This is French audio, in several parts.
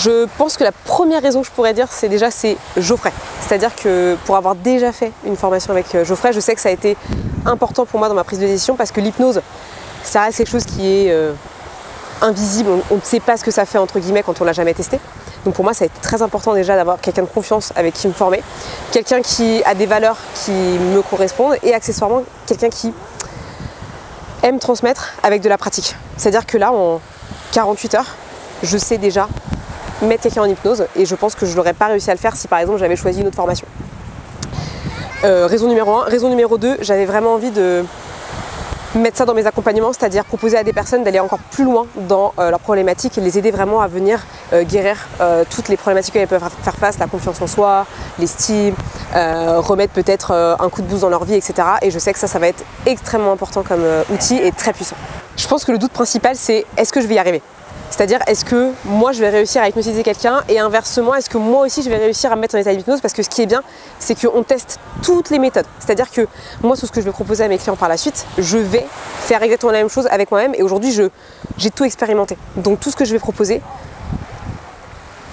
Je pense que la première raison que je pourrais dire, c'est Geoffrey. C'est-à-dire que pour avoir déjà fait une formation avec Geoffrey, je sais que ça a été important pour moi dans ma prise de décision parce que l'hypnose, ça reste quelque chose qui est invisible. On ne sait pas ce que ça fait entre guillemets quand on l'a jamais testé. Donc pour moi, ça a été très important déjà d'avoir quelqu'un de confiance avec qui me former, quelqu'un qui a des valeurs qui me correspondent et accessoirement quelqu'un qui aime transmettre avec de la pratique. C'est-à-dire que là, en 48 heures, je sais déjà mettre quelqu'un en hypnose et je pense que je n'aurais pas réussi à le faire si par exemple j'avais choisi une autre formation. Raison numéro 1. Raison numéro 2, j'avais vraiment envie de mettre ça dans mes accompagnements, c'est-à-dire proposer à des personnes d'aller encore plus loin dans leurs problématiques et les aider vraiment à venir guérir toutes les problématiques qu'elles peuvent faire face, la confiance en soi, l'estime, remettre peut-être un coup de boost dans leur vie, etc. Et je sais que ça va être extrêmement important comme outil et très puissant. Je pense que le doute principal, c'est est-ce que je vais y arriver ? C'est-à-dire, est-ce que moi je vais réussir à hypnotiser quelqu'un et inversement, est-ce que moi aussi je vais réussir à me mettre en état d'hypnose? Parce que ce qui est bien, c'est qu'on teste toutes les méthodes. C'est-à-dire que moi, tout ce que je vais proposer à mes clients par la suite, je vais faire exactement la même chose avec moi-même et aujourd'hui, j'ai tout expérimenté. Donc tout ce que je vais proposer,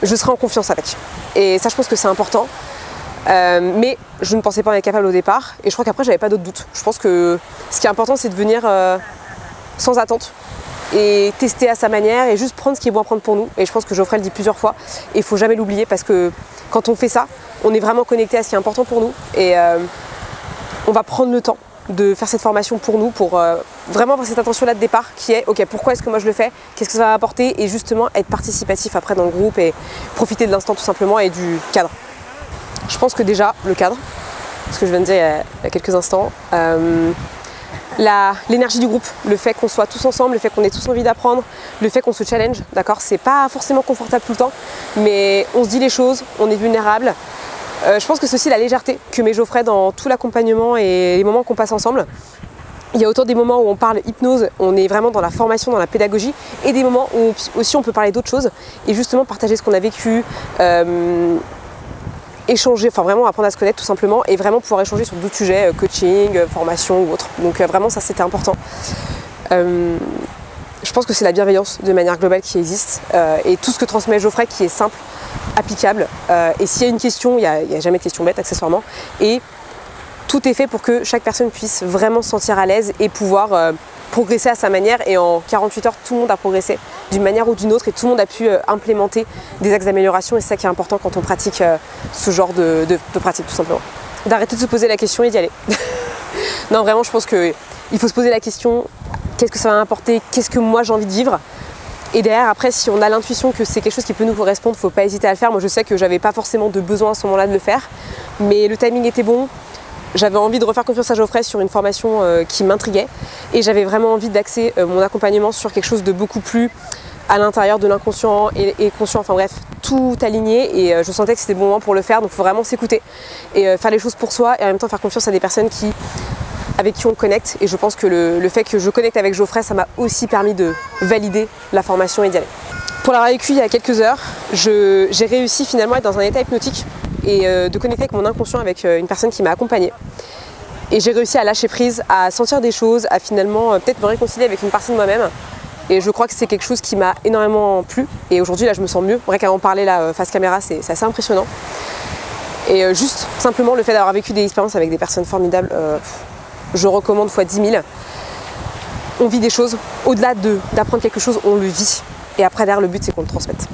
je serai en confiance avec. Et ça, je pense que c'est important. Mais je ne pensais pas en être capable au départ et je crois qu'après, j'avais pas d'autres doutes. Je pense que ce qui est important, c'est de venir sans attente et tester à sa manière et juste prendre ce qui est bon à prendre pour nous. Et je pense que Geoffrey le dit plusieurs fois et il ne faut jamais l'oublier parce que quand on fait ça, on est vraiment connecté à ce qui est important pour nous et on va prendre le temps de faire cette formation pour nous, pour vraiment avoir cette intention-là de départ qui est ok, pourquoi est-ce que moi je le fais, qu'est-ce que ça va apporter et justement être participatif après dans le groupe et profiter de l'instant tout simplement et du cadre. Je pense que déjà le cadre, ce que je viens de dire il y a quelques instants, l'énergie du groupe, le fait qu'on soit tous ensemble, le fait qu'on ait tous envie d'apprendre, le fait qu'on se challenge, d'accord, c'est pas forcément confortable tout le temps, mais on se dit les choses, on est vulnérable. Je pense que c'est aussi la légèreté que met Geoffrey dans tout l'accompagnement et les moments qu'on passe ensemble. Il y a autant des moments où on parle hypnose, on est vraiment dans la formation, dans la pédagogie, et des moments où aussi on peut parler d'autres choses et justement partager ce qu'on a vécu, échanger, enfin vraiment apprendre à se connaître tout simplement et vraiment pouvoir échanger sur d'autres sujets, coaching, formation ou autre. Donc vraiment ça c'était important. Je pense que c'est la bienveillance de manière globale qui existe et tout ce que transmet Geoffrey qui est simple, applicable et s'il y a une question, il n'y a jamais de question bête accessoirement et tout est fait pour que chaque personne puisse vraiment se sentir à l'aise et pouvoir progresser à sa manière et en 48 heures tout le monde a progressé d'une manière ou d'une autre et tout le monde a pu implémenter des axes d'amélioration et c'est ça qui est important quand on pratique ce genre de pratique tout simplement. D'arrêter de se poser la question et d'y aller. Non vraiment je pense qu'il faut se poser la question qu'est-ce que ça va m'apporter, qu'est-ce que moi j'ai envie de vivre et derrière après si on a l'intuition que c'est quelque chose qui peut nous correspondre, il ne faut pas hésiter à le faire. Moi je sais que j'avais pas forcément de besoin à ce moment-là de le faire mais le timing était bon. J'avais envie de refaire confiance à Geoffrey sur une formation qui m'intriguait et j'avais vraiment envie d'axer mon accompagnement sur quelque chose de beaucoup plus à l'intérieur de l'inconscient et conscient, enfin bref, tout aligné et je sentais que c'était le bon moment pour le faire, donc il faut vraiment s'écouter et faire les choses pour soi et en même temps faire confiance à des personnes avec qui on connecte et je pense que le fait que je connecte avec Geoffrey, ça m'a aussi permis de valider la formation et d'y aller. Pour l'avoir vécu il y a quelques heures, j'ai réussi finalement à être dans un état hypnotique et de connecter avec mon inconscient avec une personne qui m'a accompagnée. Et j'ai réussi à lâcher prise, à sentir des choses, à finalement peut-être me réconcilier avec une partie de moi-même. Et je crois que c'est quelque chose qui m'a énormément plu. Et aujourd'hui là je me sens mieux. Rien qu'à en parler là face caméra, c'est assez impressionnant. Et juste simplement le fait d'avoir vécu des expériences avec des personnes formidables, je recommande x 10 000. On vit des choses, au-delà d'apprendre quelque chose, on le vit. Et après derrière le but c'est qu'on le transmette.